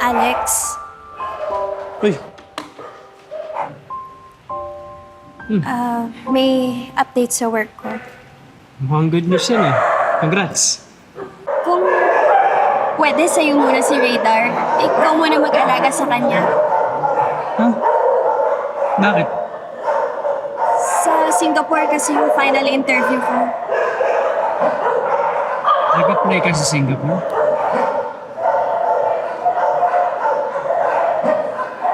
Alex, Uy, may update sa work ko. mukhang good news yan eh. Congrats. Kung pwede sa'yo muna si Radar, ikaw muna mag-alaga sa kanya. Ha? Bakit? Sa Singapore kasi yung final interview ko. Nag-apply ka sa Singapore?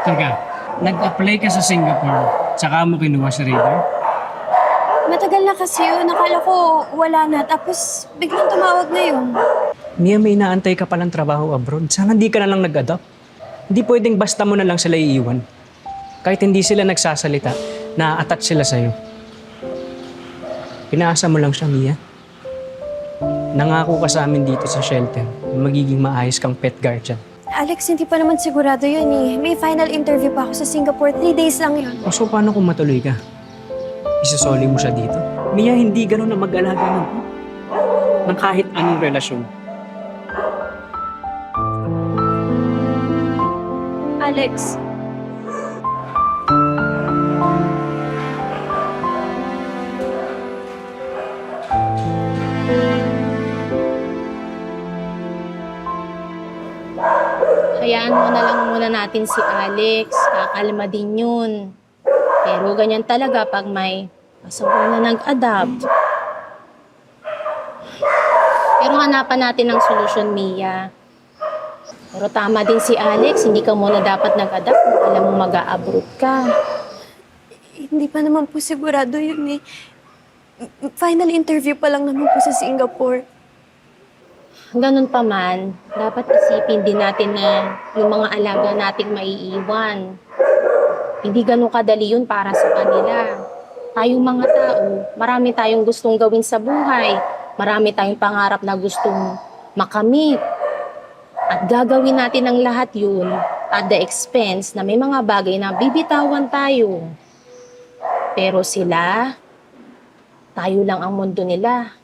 Teka, nag-apply ka sa Singapore, tsaka mo kinuha si Radar? Matagal na kasi yun. Nakala ko wala na. Tapos biglang tumawag na yun. Mia, may inaantay ka palang trabaho abroad. Sana hindi ka na lang nag-adapt. Hindi pwedeng basta mo na lang sila iiwan. Kahit hindi sila nagsasalita, na-attach sila sa'yo. Pinaasa mo lang siya, Mia. Nangako ka sa amin dito sa shelter na magiging maayos kang pet guardian. Alex, hindi pa naman sigurado yun eh. May final interview pa ako sa Singapore. 3 days lang yun. O so, paano kung matuloy ka? Isasoli mo siya dito? Mia, hindi ganun na mag-alaga ng kahit anong relasyon. Alex, Hayaan mo na lang muna natin si Alex. Kakalma din yun. Pero ganyan talaga pag may asawa na nag-adapt. Pero hanapan natin ng solusyon, Mia. Pero tama din si Alex, hindi ka muna dapat nag-adapt kung alam mo mag-a-abroad ka. hindi pa naman po sigurado yun eh. Final interview pa lang naman po sa Singapore. Ganun pa man, dapat isipin din natin na yung mga alaga nating maiiwan. Hindi ganun kadali yun para sa kanila. Tayong mga tao, marami tayong gustong gawin sa buhay. Marami tayong pangarap na gustong makamit. At gagawin natin ang lahat yun at the expense na may mga bagay na bibitawan tayo. Pero sila, tayo lang ang mundo nila.